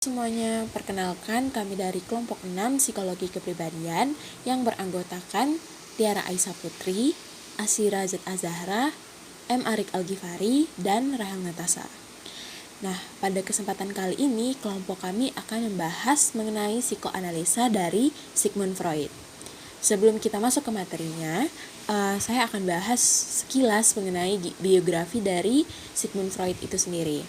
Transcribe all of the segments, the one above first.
Semuanya, perkenalkan kami dari kelompok 6 Psikologi Kepribadian yang beranggotakan Tiara Aisyah Putri, Asyira Z. Azahra, M. Arik Al-Ghifari, dan Rahel Natasha. Nah, pada kesempatan kali ini kelompok kami akan membahas mengenai psikoanalisa dari Sigmund Freud. Sebelum kita masuk ke materinya, saya akan bahas sekilas mengenai biografi dari Sigmund Freud itu sendiri.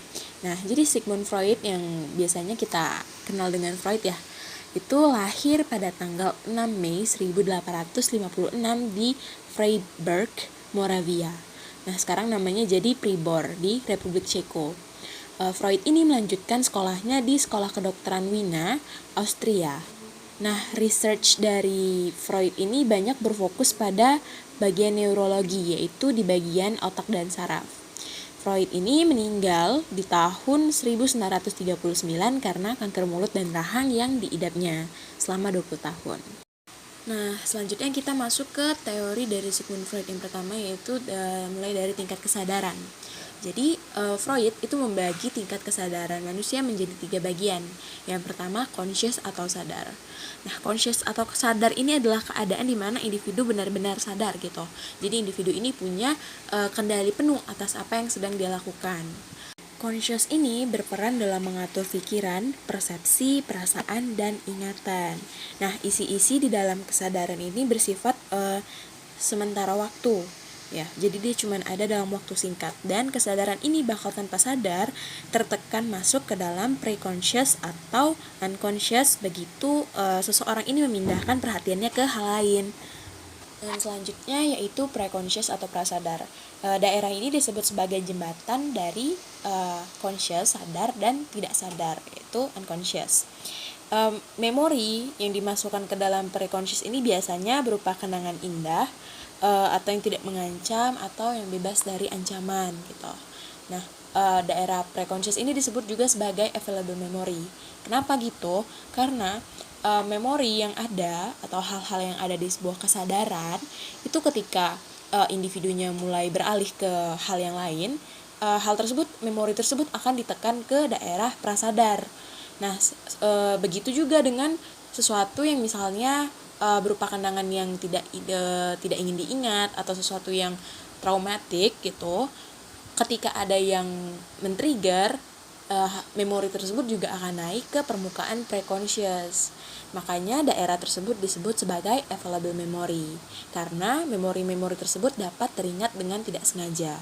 Nah, jadi Sigmund Freud yang biasanya kita kenal dengan Freud ya, itu lahir pada tanggal 6 Mei 1856 di Freiburg, Moravia. Nah, sekarang namanya jadi Pribor di Republik Ceko. Freud ini melanjutkan sekolahnya di Sekolah Kedokteran Wina, Austria. Nah, research dari Freud ini banyak berfokus pada bagian neurologi, yaitu di bagian otak dan saraf. Freud ini meninggal di tahun 1939 karena kanker mulut dan rahang yang diidapnya selama 20 tahun. Nah, selanjutnya kita masuk ke teori dari Sigmund Freud yang pertama, yaitu mulai dari tingkat kesadaran. Jadi, Freud itu membagi tingkat kesadaran manusia menjadi 3 bagian. Yang pertama, conscious atau sadar. Nah, conscious atau sadar ini adalah keadaan di mana individu benar-benar sadar gitu. Jadi, individu ini punya kendali penuh atas apa yang sedang dia lakukan. Conscious ini berperan dalam mengatur pikiran, persepsi, perasaan, dan ingatan. Nah, isi-isi di dalam kesadaran ini bersifat sementara waktu. Ya, jadi dia cuma ada dalam waktu singkat, dan kesadaran ini bakal tanpa sadar tertekan masuk ke dalam preconscious atau unconscious begitu seseorang ini memindahkan perhatiannya ke hal lain. Dan selanjutnya yaitu preconscious atau prasadar. Daerah ini disebut sebagai jembatan dari conscious, sadar, dan tidak sadar, yaitu unconscious. Memori yang dimasukkan ke dalam preconscious ini biasanya berupa kenangan indah, atau yang tidak mengancam, atau yang bebas dari ancaman gitu. Nah, daerah preconscious ini disebut juga sebagai available memory. Kenapa gitu? Karena memori yang ada atau hal-hal yang ada di sebuah kesadaran itu ketika individunya mulai beralih ke hal yang lain, memori tersebut akan ditekan ke daerah prasadar. Nah, begitu juga dengan sesuatu yang misalnya berupa kenangan yang tidak ingin diingat atau sesuatu yang traumatik gitu. Ketika ada yang men-trigger, memori tersebut juga akan naik ke permukaan preconscious. Makanya daerah tersebut disebut sebagai available memory, karena memori-memori tersebut dapat teringat dengan tidak sengaja.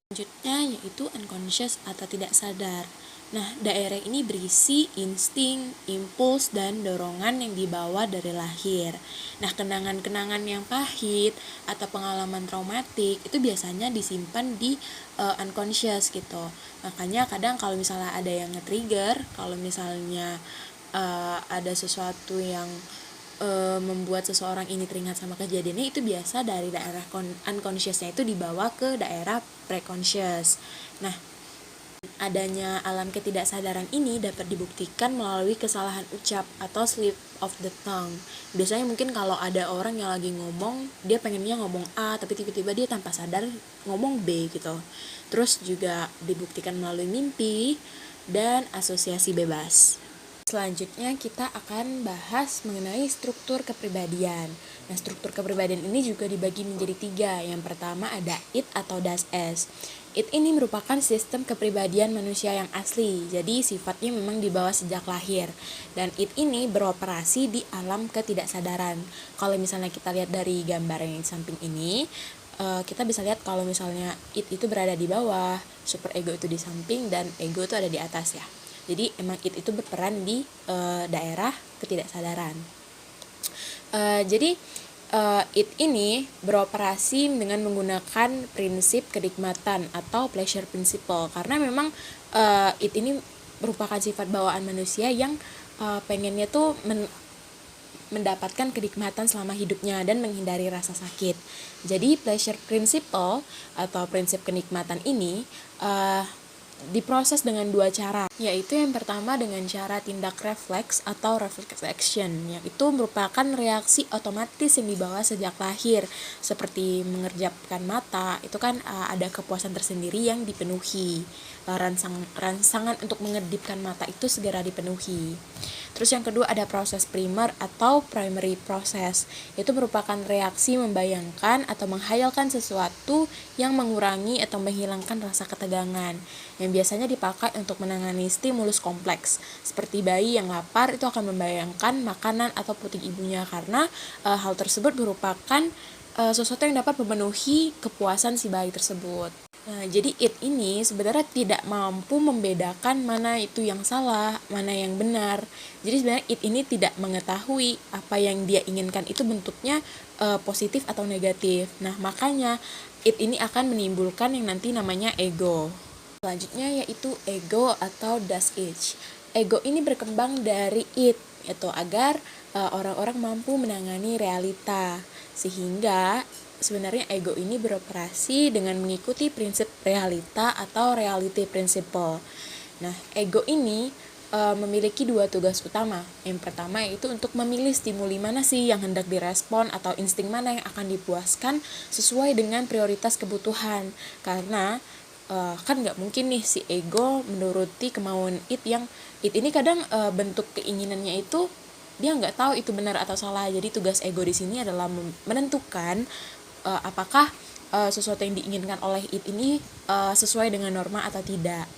Selanjutnya yaitu unconscious atau tidak sadar. Nah, daerah ini berisi insting, impuls, dan dorongan yang dibawa dari lahir. Nah, kenangan-kenangan yang pahit atau pengalaman traumatik itu biasanya disimpan di unconscious gitu. Makanya kadang kalau misalnya ada yang nge-trigger, kalau misalnya ada sesuatu yang membuat seseorang ini teringat sama kejadiannya, itu biasa dari daerah unconsciousnya itu dibawa ke daerah preconscious. Nah, adanya alam ketidaksadaran ini dapat dibuktikan melalui kesalahan ucap atau slip of the tongue. Biasanya mungkin kalau ada orang yang lagi ngomong, dia pengennya ngomong A, tapi tiba-tiba dia tanpa sadar ngomong B gitu. Terus juga dibuktikan melalui mimpi dan asosiasi bebas. Selanjutnya kita akan bahas mengenai struktur kepribadian. Nah, struktur kepribadian ini juga dibagi menjadi 3. Yang pertama ada id atau das es. Id ini merupakan sistem kepribadian manusia yang asli, jadi sifatnya memang dibawa sejak lahir. Dan id ini beroperasi di alam ketidaksadaran. Kalau misalnya kita lihat dari gambar yang di samping ini, kita bisa lihat kalau misalnya id itu berada di bawah, super ego itu di samping, dan ego itu ada di atas ya. Jadi emang id itu berperan di daerah ketidaksadaran. Jadi id ini beroperasi dengan menggunakan prinsip kenikmatan atau pleasure principle, karena memang id ini merupakan sifat bawaan manusia yang pengennya tuh mendapatkan kenikmatan selama hidupnya dan menghindari rasa sakit. Jadi pleasure principle atau prinsip kenikmatan ini diproses dengan 2 cara, yaitu yang pertama dengan cara tindak refleks atau reflex action, yaitu merupakan reaksi otomatis yang dibawa sejak lahir, seperti mengerjapkan mata, itu kan ada kepuasan tersendiri yang dipenuhi. rangsangan untuk mengedipkan mata itu segera dipenuhi. Terus yang kedua ada proses primer atau primary process, yaitu merupakan reaksi membayangkan atau menghayalkan sesuatu yang mengurangi atau menghilangkan rasa ketegangan, yang biasanya dipakai untuk menangani stimulus kompleks. Seperti bayi yang lapar itu akan membayangkan makanan atau puting ibunya, karena hal tersebut merupakan sesuatu yang dapat memenuhi kepuasan si bayi tersebut. Nah, jadi it ini sebenarnya tidak mampu membedakan mana itu yang salah, mana yang benar. Jadi sebenarnya it ini tidak mengetahui apa yang dia inginkan itu bentuknya positif atau negatif. Nah, makanya it ini akan menimbulkan yang nanti namanya ego. Selanjutnya yaitu ego atau das ich. Ego ini berkembang dari it, yaitu agar orang-orang mampu menangani realita, sehingga sebenarnya ego ini beroperasi dengan mengikuti prinsip realita atau reality principle. Nah, ego ini memiliki dua tugas utama. Yang pertama yaitu untuk memilih stimuli mana sih yang hendak direspon atau insting mana yang akan dipuaskan sesuai dengan prioritas kebutuhan. Karena kan nggak mungkin nih si ego menuruti kemauan it ini kadang bentuk keinginannya itu dia nggak tahu itu benar atau salah. Jadi tugas ego di sini adalah menentukan apakah sesuatu yang diinginkan oleh it ini sesuai dengan norma atau tidak.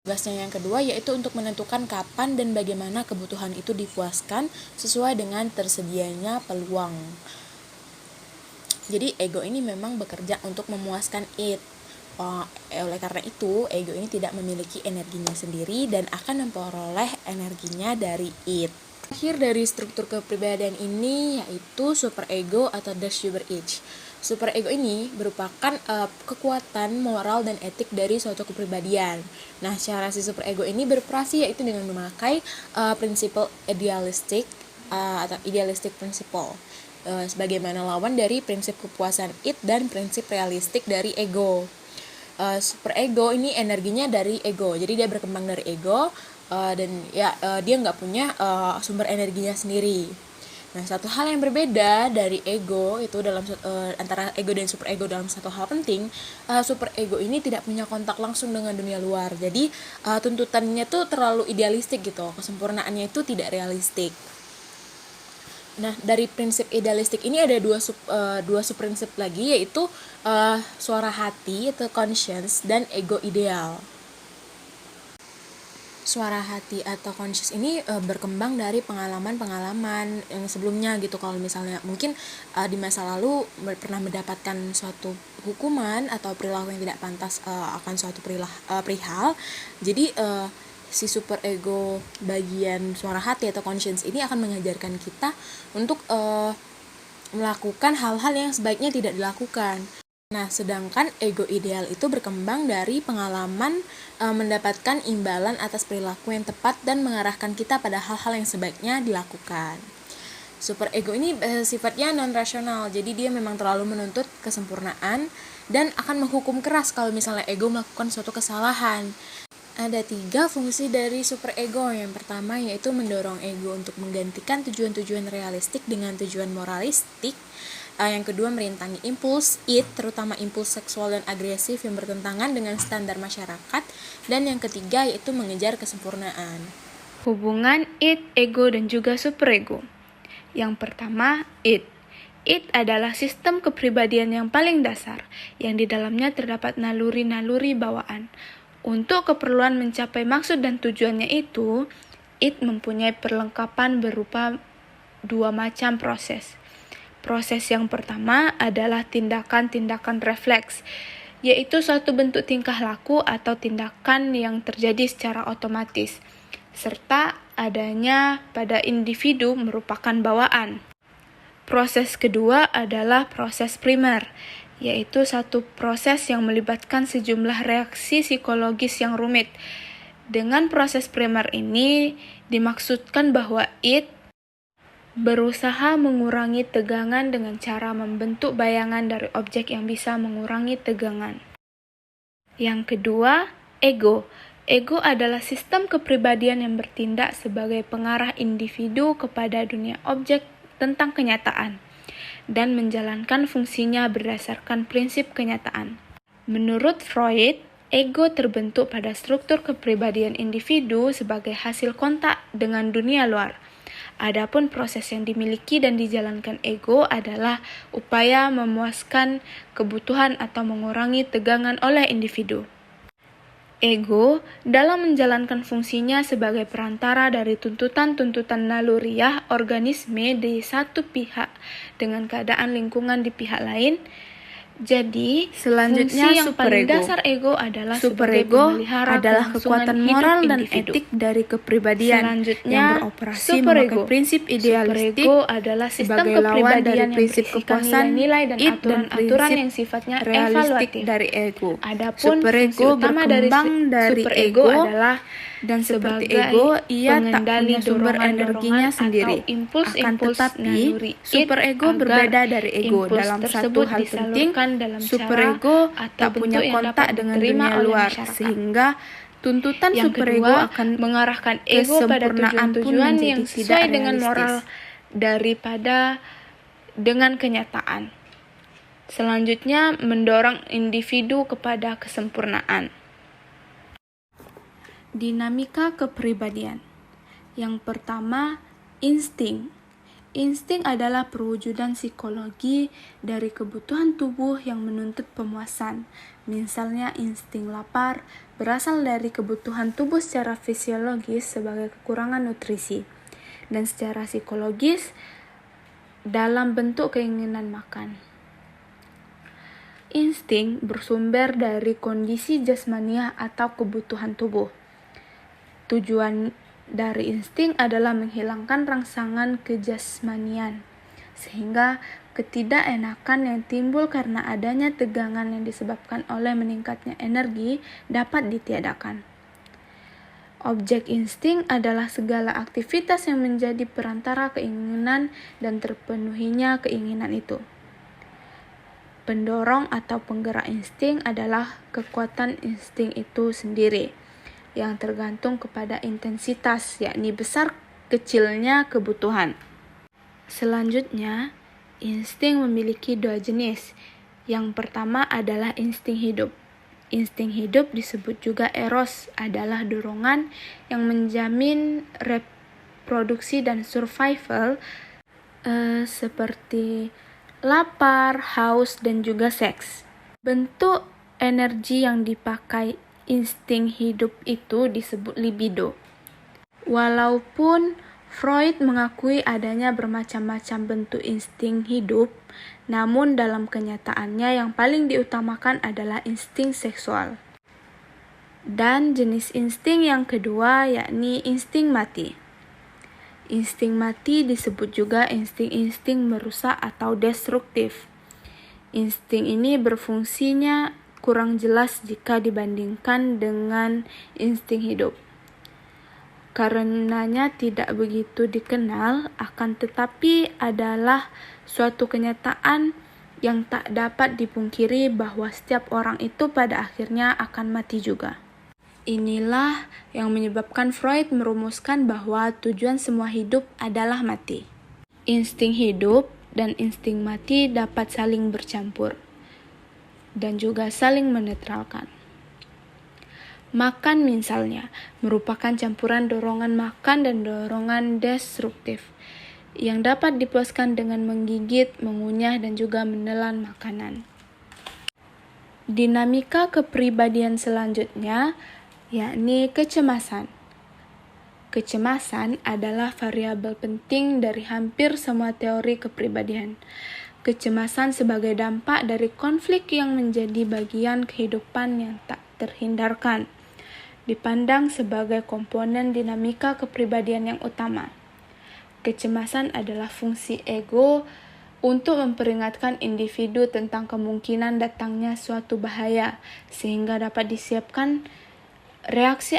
Tugasnya yang kedua yaitu untuk menentukan kapan dan bagaimana kebutuhan itu dipuaskan sesuai dengan tersedianya peluang. Jadi ego ini memang bekerja untuk memuaskan it. Oleh karena itu, ego ini tidak memiliki energinya sendiri dan akan memperoleh energinya dari it. Akhir dari struktur kepribadian ini yaitu superego atau das Super-Ich. Superego ini merupakan kekuatan moral dan etik dari suatu kepribadian. Nah, cara si superego ini beroperasi yaitu dengan memakai prinsip idealistik atau idealistic principle sebagaimana lawan dari prinsip kepuasan it dan prinsip realistik dari ego. Superego ini energinya dari ego, jadi dia berkembang dari ego dan dia nggak punya sumber energinya sendiri. Nah, satu hal yang berbeda dari ego itu antara ego dan superego dalam satu hal penting, superego ini tidak punya kontak langsung dengan dunia luar. Jadi tuntutannya tuh terlalu idealistik gitu, kesempurnaannya itu tidak realistik. Nah, dari prinsip idealistik ini ada dua subprinsip lagi, yaitu suara hati atau conscience dan ego ideal. Suara hati atau conscious ini berkembang dari pengalaman-pengalaman yang sebelumnya gitu. Kalau misalnya mungkin di masa lalu pernah mendapatkan suatu hukuman atau perilaku yang tidak pantas akan suatu perihal, jadi si superego bagian suara hati atau conscience ini akan mengajarkan kita untuk melakukan hal-hal yang sebaiknya tidak dilakukan. Nah, sedangkan ego ideal itu berkembang dari pengalaman mendapatkan imbalan atas perilaku yang tepat dan mengarahkan kita pada hal-hal yang sebaiknya dilakukan. Superego ini sifatnya non-rasional, jadi dia memang terlalu menuntut kesempurnaan dan akan menghukum keras kalau misalnya ego melakukan suatu kesalahan. Ada 3 fungsi dari superego. Yang pertama yaitu mendorong ego untuk menggantikan tujuan-tujuan realistik dengan tujuan moralistik. Yang kedua merintangi impuls it, terutama impuls seksual dan agresif yang bertentangan dengan standar masyarakat. Dan yang ketiga yaitu mengejar kesempurnaan. Hubungan it, ego, dan juga superego. Yang pertama, it. It adalah sistem kepribadian yang paling dasar, yang di dalamnya terdapat naluri-naluri bawaan. Untuk keperluan mencapai maksud dan tujuannya itu, it mempunyai perlengkapan berupa 2 macam proses. Proses yang pertama adalah tindakan-tindakan refleks, yaitu suatu bentuk tingkah laku atau tindakan yang terjadi secara otomatis, serta adanya pada individu merupakan bawaan. Proses kedua adalah proses primer, yaitu satu proses yang melibatkan sejumlah reaksi psikologis yang rumit. Dengan proses primer ini dimaksudkan bahwa it berusaha mengurangi tegangan dengan cara membentuk bayangan dari objek yang bisa mengurangi tegangan. Yang kedua, ego. Ego adalah sistem kepribadian yang bertindak sebagai pengarah individu kepada dunia objek tentang kenyataan dan menjalankan fungsinya berdasarkan prinsip kenyataan. Menurut Freud, Ego terbentuk pada struktur kepribadian individu sebagai hasil kontak dengan dunia luar. Adapun proses yang dimiliki dan dijalankan ego adalah upaya memuaskan kebutuhan atau mengurangi tegangan oleh individu. Ego dalam menjalankan fungsinya sebagai perantara dari tuntutan-tuntutan naluriah organisme di satu pihak dengan keadaan lingkungan di pihak lain. Jadi, Selanjutnya, fungsi yang paling superego. dasar ego adalah Superego sebagai pemelihara adalah kelangsungan kekuatan hidup moral dan individu. etik dari kepribadian Selanjutnya, yang beroperasi superego. memakai prinsip idealistik Superego adalah sistem sebagai lawan kepribadian dari yang prinsip berisikan kepuasan, nilai-nilai dan id dan aturan-aturan prinsip yang sifatnya realistik evaluatif. dari ego. Adapun Superego fungsi utama berkembang dari superego ego adalah dan seperti sebagai ego, ia tak pengendali punya sumber energinya dorongan-dorongan sendiri. atau impuls-impuls Akan tetapi, naluri id superego agar berbeda dari ego impuls dalam satu tersebut hal penting. disalurkan dalam Superego cara atau tak punya bentuk yang kontak dapat dengan diterima dunia oleh luar, masyarakat. sehingga tuntutan Yang superego kedua, akan mengarahkan ego pada kesempurnaan pun tujuan-tujuan menjadi yang tidak sesuai dengan realistis. moral daripada dengan kenyataan. Selanjutnya, mendorong individu kepada kesempurnaan. Dinamika kepribadian. Yang pertama, insting. Insting adalah perwujudan psikologi dari kebutuhan tubuh yang menuntut pemuasan. Misalnya, insting lapar berasal dari kebutuhan tubuh secara fisiologis sebagai kekurangan nutrisi, dan secara psikologis dalam bentuk keinginan makan. Insting bersumber dari kondisi jasmaniah atau kebutuhan tubuh. Tujuan dari insting adalah menghilangkan rangsangan kejasmanian, sehingga ketidakenakan yang timbul karena adanya tegangan yang disebabkan oleh meningkatnya energi dapat ditiadakan. Objek insting adalah segala aktivitas yang menjadi perantara keinginan dan terpenuhinya keinginan itu. Pendorong atau penggerak insting adalah kekuatan insting itu sendiri, yang tergantung kepada intensitas, yakni besar kecilnya kebutuhan. Selanjutnya, insting memiliki dua jenis. Yang pertama adalah insting hidup. Insting hidup disebut juga eros, adalah dorongan yang menjamin reproduksi dan survival seperti lapar, haus, dan juga seks. Bentuk energi yang dipakai insting hidup itu disebut libido. Walaupun Freud mengakui adanya bermacam-macam bentuk insting hidup, namun dalam kenyataannya yang paling diutamakan adalah insting seksual. Dan jenis insting yang kedua yakni insting mati. Insting mati disebut juga insting-insting merusak atau destruktif. Insting ini berfungsinya kurang jelas jika dibandingkan dengan insting hidup. Karenanya tidak begitu dikenal, akan tetapi adalah suatu kenyataan yang tak dapat dipungkiri bahwa setiap orang itu pada akhirnya akan mati juga. Inilah yang menyebabkan Freud merumuskan bahwa tujuan semua hidup adalah mati. Insting hidup dan insting mati dapat saling bercampur dan juga saling menetralkan. Makan misalnya merupakan campuran dorongan makan dan dorongan destruktif yang dapat dipuaskan dengan menggigit, mengunyah, dan juga menelan makanan. Dinamika kepribadian selanjutnya yakni kecemasan. Kecemasan adalah variabel penting dari hampir semua teori kepribadian. Kecemasan sebagai dampak dari konflik yang menjadi bagian kehidupan yang tak terhindarkan, dipandang sebagai komponen dinamika kepribadian yang utama. Kecemasan adalah fungsi ego untuk memperingatkan individu tentang kemungkinan datangnya suatu bahaya, sehingga dapat disiapkan reaksi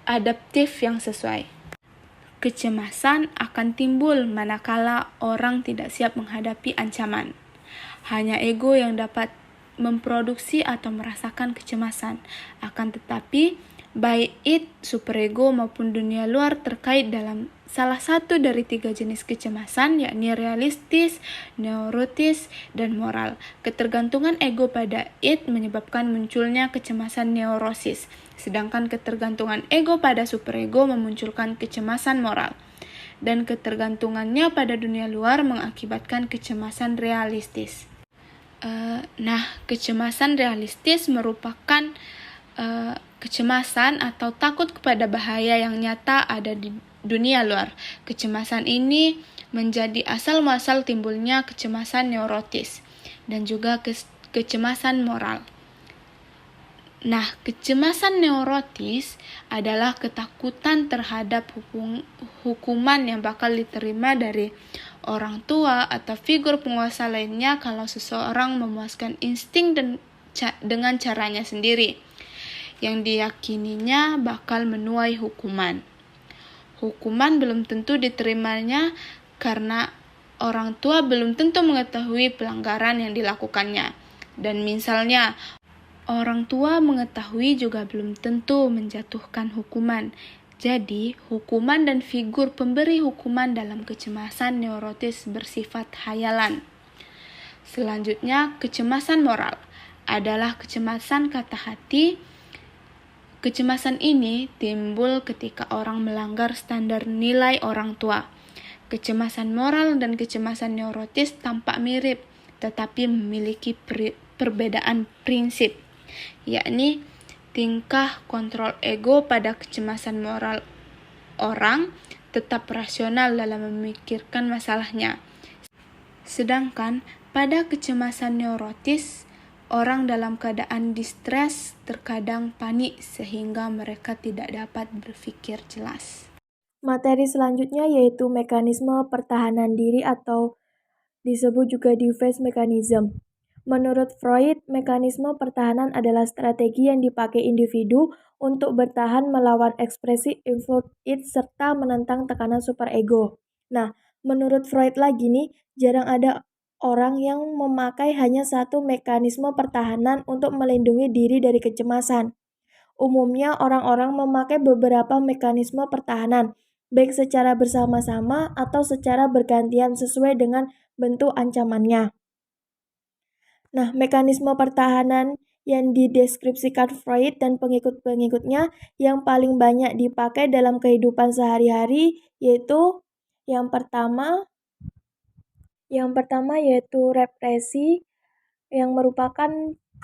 adaptif yang sesuai. Kecemasan akan timbul manakala orang tidak siap menghadapi ancaman. Hanya ego yang dapat memproduksi atau merasakan kecemasan. Akan tetapi, baik id, superego maupun dunia luar terkait dalam salah satu dari 3 jenis kecemasan, yakni realistis, neurotis, dan moral. Ketergantungan ego pada id menyebabkan munculnya kecemasan neurosis, sedangkan ketergantungan ego pada superego memunculkan kecemasan moral. Dan ketergantungannya pada dunia luar mengakibatkan kecemasan realistis. Kecemasan realistis merupakan kecemasan atau takut kepada bahaya yang nyata ada di dunia luar. Kecemasan ini menjadi asal muasal timbulnya kecemasan neurotis dan juga kecemasan moral. Kecemasan neurotis adalah ketakutan terhadap hukuman yang bakal diterima dari orang tua atau figur penguasa lainnya kalau seseorang memuaskan insting dengan caranya sendiri, yang diyakininya bakal menuai hukuman. Hukuman belum tentu diterimanya karena orang tua belum tentu mengetahui pelanggaran yang dilakukannya. Dan misalnya, orang tua mengetahui juga belum tentu menjatuhkan hukuman. Jadi, hukuman dan figur pemberi hukuman dalam kecemasan neurotis bersifat hayalan. Selanjutnya, kecemasan moral adalah kecemasan kata hati. Kecemasan ini timbul ketika orang melanggar standar nilai orang tua. Kecemasan moral dan kecemasan neurotis tampak mirip, tetapi memiliki perbedaan prinsip, yakni tingkah kontrol ego pada kecemasan moral orang tetap rasional dalam memikirkan masalahnya. Sedangkan pada kecemasan neurotis, orang dalam keadaan distres terkadang panik sehingga mereka tidak dapat berpikir jelas. Materi selanjutnya yaitu mekanisme pertahanan diri atau disebut juga defense mechanism. Menurut Freud, mekanisme pertahanan adalah strategi yang dipakai individu untuk bertahan melawan ekspresi influence id serta menentang tekanan superego. Nah, menurut Freud lagi nih, jarang ada orang yang memakai hanya satu mekanisme pertahanan untuk melindungi diri dari kecemasan. Umumnya orang-orang memakai beberapa mekanisme pertahanan, baik secara bersama-sama atau secara bergantian sesuai dengan bentuk ancamannya. Nah, mekanisme pertahanan yang dideskripsikan Freud dan pengikut-pengikutnya yang paling banyak dipakai dalam kehidupan sehari-hari yaitu yang pertama yaitu represi, yang merupakan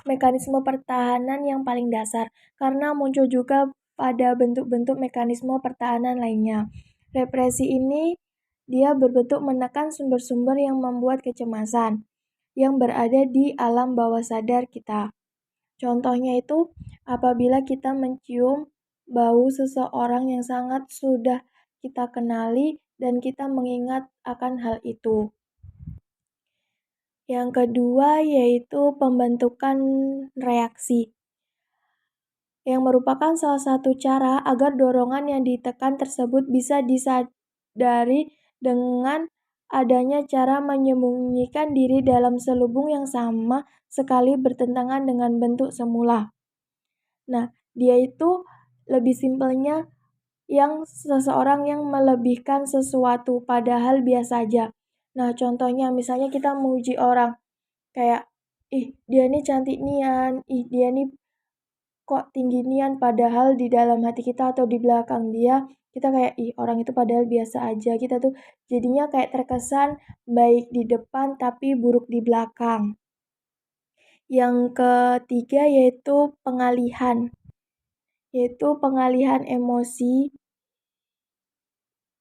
mekanisme pertahanan yang paling dasar karena muncul juga pada bentuk-bentuk mekanisme pertahanan lainnya. Represi ini dia berbentuk menekan sumber-sumber yang membuat kecemasan yang berada di alam bawah sadar kita. Contohnya itu apabila kita mencium bau seseorang yang sangat sudah kita kenali dan kita mengingat akan hal itu. Yang kedua yaitu pembentukan reaksi, yang merupakan salah satu cara agar dorongan yang ditekan tersebut bisa disadari dengan adanya cara menyembunyikan diri dalam selubung yang sama sekali bertentangan dengan bentuk semula. Nah, dia itu lebih simpelnya yang seseorang yang melebihkan sesuatu padahal biasa aja. Nah, contohnya misalnya kita memuji orang kayak, ih dia nih cantik nian, ih dia nih kok tinggi nian, padahal di dalam hati kita atau di belakang dia kita kayak ih orang itu padahal biasa aja. Kita tuh jadinya kayak terkesan baik di depan tapi buruk di belakang. Yang ketiga yaitu pengalihan emosi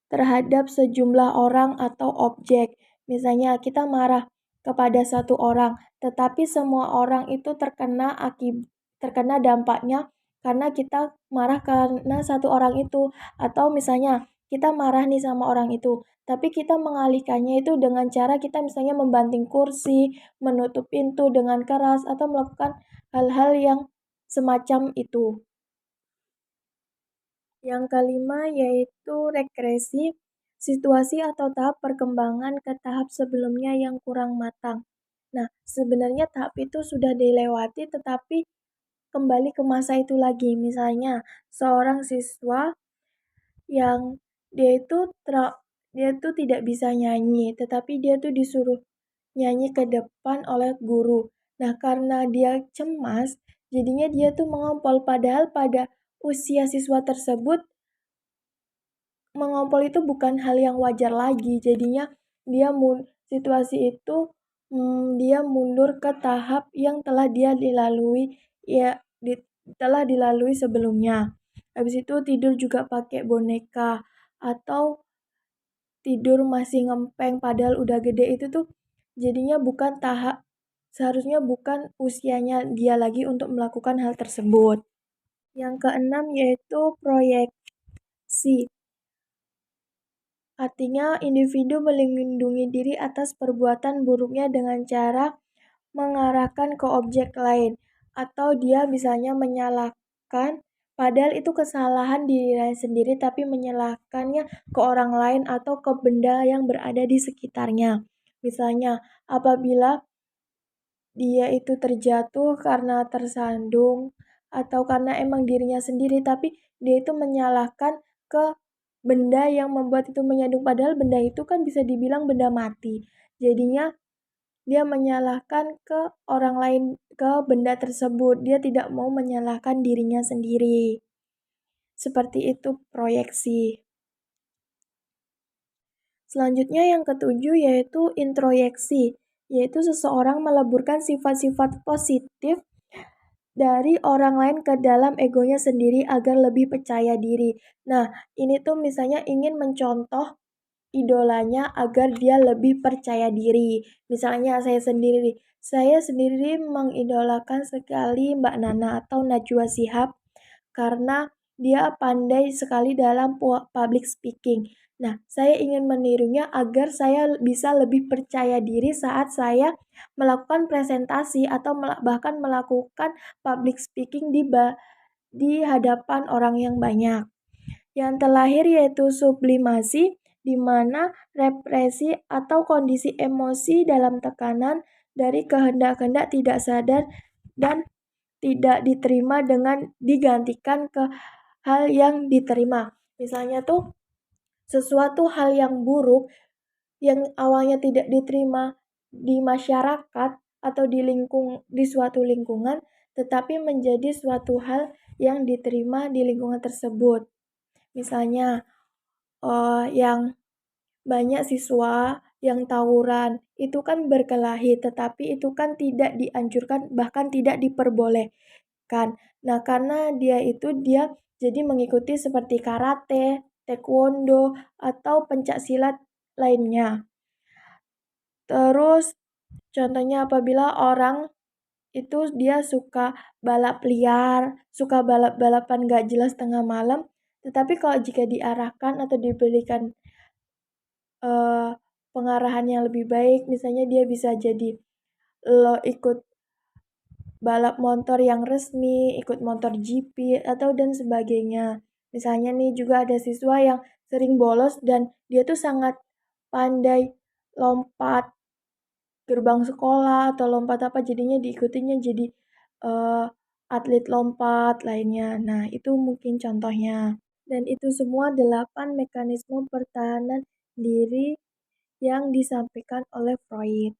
terhadap sejumlah orang atau objek. Misalnya kita marah kepada satu orang, tetapi semua orang itu terkena dampaknya karena kita marah karena satu orang itu. Atau misalnya kita marah nih sama orang itu, tapi kita mengalihkannya itu dengan cara kita misalnya membanting kursi, menutup pintu dengan keras, atau melakukan hal-hal yang semacam itu. Yang kelima yaitu regresi, situasi atau tahap perkembangan ke tahap sebelumnya yang kurang matang. Nah, sebenarnya tahap itu sudah dilewati tetapi kembali ke masa itu lagi. Misalnya, seorang siswa yang dia itu tidak bisa nyanyi, tetapi dia tuh disuruh nyanyi ke depan oleh guru. Nah, karena dia cemas, jadinya dia tuh mengompol. Padahal pada usia siswa tersebut, mengompol itu bukan hal yang wajar lagi. Jadinya situasi itu dia mundur ke tahap yang telah dia dilalui telah dilalui sebelumnya. Habis itu tidur juga pakai boneka atau tidur masih ngempeng padahal udah gede, itu tuh jadinya seharusnya bukan usianya dia lagi untuk melakukan hal tersebut. Yang keenam yaitu proyeksi. Artinya individu melindungi diri atas perbuatan buruknya dengan cara mengarahkan ke objek lain, atau dia misalnya menyalahkan padahal itu kesalahan diri sendiri tapi menyalahkannya ke orang lain atau ke benda yang berada di sekitarnya. Misalnya, apabila dia itu terjatuh karena tersandung atau karena emang dirinya sendiri, tapi dia itu menyalahkan ke benda yang membuat itu menyandung, padahal benda itu kan bisa dibilang benda mati. Jadinya dia menyalahkan ke orang lain, ke benda tersebut. Dia tidak mau menyalahkan dirinya sendiri. Seperti itu proyeksi. Selanjutnya yang ketujuh yaitu introyeksi, yaitu seseorang meleburkan sifat-sifat positif dari orang lain ke dalam egonya sendiri agar lebih percaya diri. Nah, ini tuh misalnya ingin mencontoh idolanya agar dia lebih percaya diri. Misalnya saya sendiri mengidolakan sekali Mbak Nana atau Najwa Shihab karena dia pandai sekali dalam public speaking. Nah, saya ingin menirunya agar saya bisa lebih percaya diri saat saya melakukan presentasi atau bahkan melakukan public speaking di hadapan orang yang banyak. Yang terakhir yaitu sublimasi, di mana represi atau kondisi emosi dalam tekanan dari kehendak-kehendak tidak sadar dan tidak diterima dengan digantikan ke hal yang diterima. Misalnya tuh sesuatu hal yang buruk yang awalnya tidak diterima di masyarakat atau di suatu lingkungan, tetapi menjadi suatu hal yang diterima di lingkungan tersebut. Misalnya yang banyak siswa yang tawuran itu kan berkelahi, tetapi itu kan tidak dianjurkan, bahkan tidak diperbolehkan. Nah, karena dia jadi mengikuti seperti karate, taekwondo, atau pencak silat lainnya. Terus contohnya apabila orang itu dia suka balap liar, suka balap-balapan gak jelas tengah malam, tetapi kalau jika diarahkan atau diberikan pengarahan yang lebih baik, misalnya dia bisa jadi ikut balap motor yang resmi, ikut motor GP atau dan sebagainya. Misalnya nih juga ada siswa yang sering bolos dan dia tuh sangat pandai lompat gerbang sekolah atau lompat apa, jadinya diikutinya jadi atlet lompat lainnya. Nah, itu mungkin contohnya. Dan itu semua 8 mekanisme pertahanan diri yang disampaikan oleh Freud.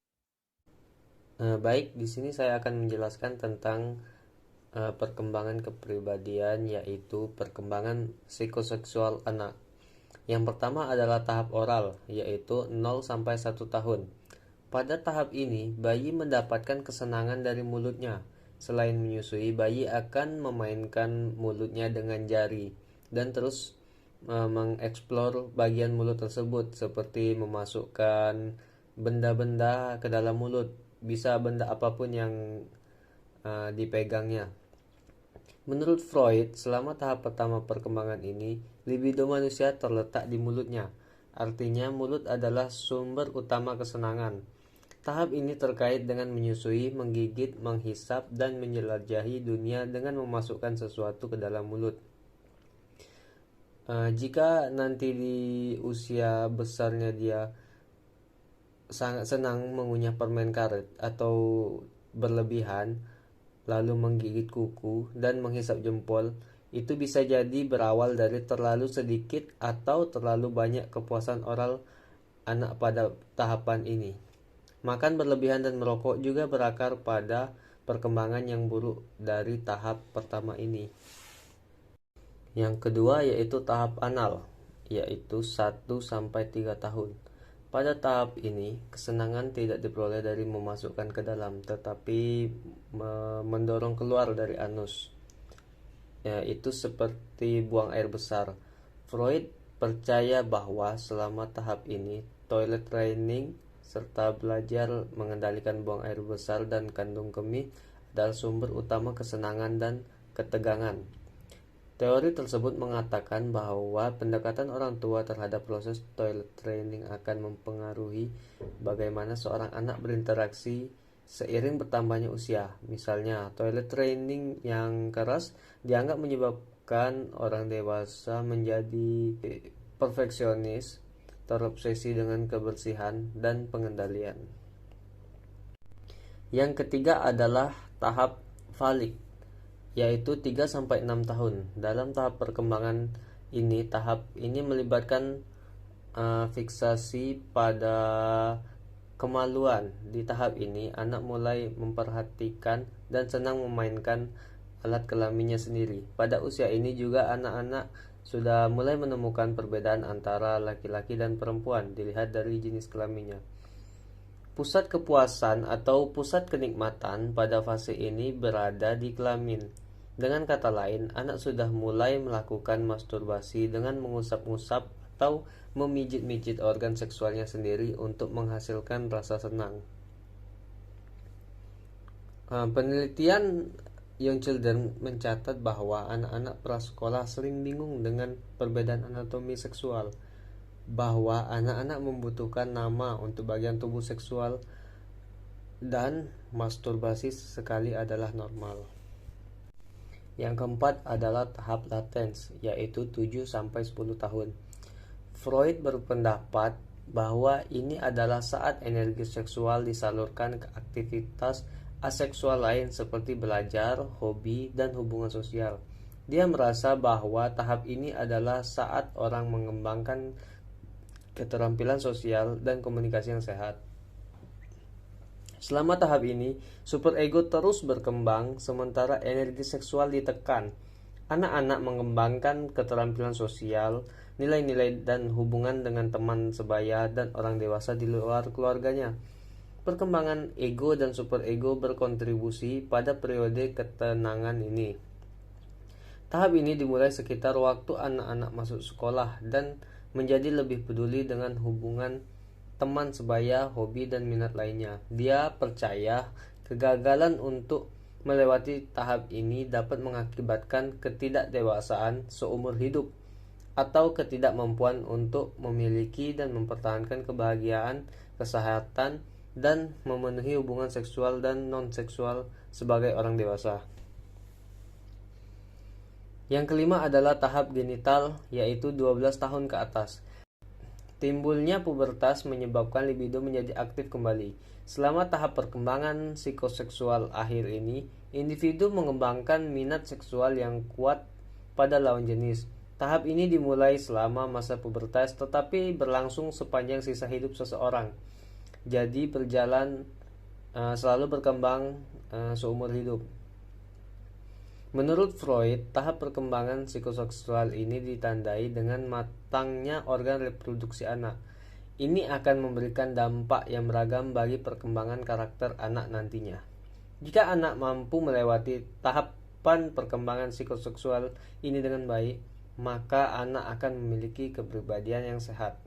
Baik, di sini saya akan menjelaskan tentang perkembangan kepribadian, yaitu perkembangan psikoseksual anak. Yang pertama adalah tahap oral, yaitu 0 sampai 1 tahun. Pada tahap ini, bayi mendapatkan kesenangan dari mulutnya. Selain menyusui, bayi akan memainkan mulutnya dengan jari dan terus mengeksplor bagian mulut tersebut, seperti memasukkan benda-benda ke dalam mulut, bisa benda apapun yang dipegangnya. Menurut Freud, selama tahap pertama perkembangan ini, libido manusia terletak di mulutnya. Artinya, mulut adalah sumber utama kesenangan. Tahap ini terkait dengan menyusui, menggigit, menghisap, dan menjelajahi dunia dengan memasukkan sesuatu ke dalam mulut. Jika nanti di usia besarnya dia sangat senang mengunyah permen karet atau berlebihan, lalu menggigit kuku, dan menghisap jempol, itu bisa jadi berawal dari terlalu sedikit atau terlalu banyak kepuasan oral anak pada tahapan ini. Makan berlebihan dan merokok juga berakar pada perkembangan yang buruk dari tahap pertama ini. Yang kedua yaitu tahap anal, yaitu 1-3 tahun. Pada tahap ini, kesenangan tidak diperoleh dari memasukkan ke dalam, tetapi mendorong keluar dari anus. Itu seperti buang air besar. Freud percaya bahwa selama tahap ini, toilet training serta belajar mengendalikan buang air besar dan kandung kemih adalah sumber utama kesenangan dan ketegangan. Teori tersebut mengatakan bahwa pendekatan orang tua terhadap proses toilet training akan mempengaruhi bagaimana seorang anak berinteraksi seiring bertambahnya usia. Misalnya, toilet training yang keras dianggap menyebabkan orang dewasa menjadi perfeksionis, terobsesi dengan kebersihan dan pengendalian. Yang ketiga adalah tahap falik, yaitu 3-6 tahun. Dalam tahap perkembangan ini, tahap ini melibatkan fiksasi pada kemaluan. Di tahap ini, anak mulai memperhatikan dan senang memainkan alat kelaminnya sendiri. Pada usia ini juga anak-anak sudah mulai menemukan perbedaan antara laki-laki dan perempuan dilihat dari jenis kelaminnya. Pusat kepuasan atau pusat kenikmatan pada fase ini berada di kelamin. Dengan kata lain, anak sudah mulai melakukan masturbasi dengan mengusap-ngusap atau memijit-mijit organ seksualnya sendiri untuk menghasilkan rasa senang. Penelitian Young Children mencatat bahwa anak-anak prasekolah sering bingung dengan perbedaan anatomi seksual, bahwa anak-anak membutuhkan nama untuk bagian tubuh seksual, dan masturbasi sesekali adalah normal. Yang keempat adalah tahap latens, yaitu 7-10 tahun. Freud berpendapat bahwa ini adalah saat energi seksual disalurkan ke aktivitas aseksual lain seperti belajar, hobi, dan hubungan sosial. Dia merasa bahwa tahap ini adalah saat orang mengembangkan keterampilan sosial dan komunikasi yang sehat. Selama tahap ini, superego terus berkembang sementara energi seksual ditekan. Anak-anak mengembangkan keterampilan sosial, nilai-nilai dan hubungan dengan teman sebaya dan orang dewasa di luar keluarganya. Perkembangan ego dan superego berkontribusi pada periode ketenangan ini. Tahap ini dimulai sekitar waktu anak-anak masuk sekolah dan menjadi lebih peduli dengan hubungan teman sebaya, hobi, dan minat lainnya. Dia percaya kegagalan untuk melewati tahap ini dapat mengakibatkan ketidakdewasaan seumur hidup atau ketidakmampuan untuk memiliki dan mempertahankan kebahagiaan, kesehatan, dan memenuhi hubungan seksual dan non-seksual sebagai orang dewasa. Yang kelima adalah tahap genital, yaitu 12 tahun ke atas. Timbulnya pubertas menyebabkan libido menjadi aktif kembali. Selama tahap perkembangan psikoseksual akhir ini, individu mengembangkan minat seksual yang kuat pada lawan jenis. Tahap ini dimulai selama masa pubertas tetapi berlangsung sepanjang sisa hidup seseorang. Jadi berjalan selalu berkembang seumur hidup. Menurut Freud, tahap perkembangan psikoseksual ini ditandai dengan matangnya organ reproduksi anak. Ini akan memberikan dampak yang beragam bagi perkembangan karakter anak nantinya. Jika anak mampu melewati tahapan perkembangan psikoseksual ini dengan baik, maka anak akan memiliki kepribadian yang sehat.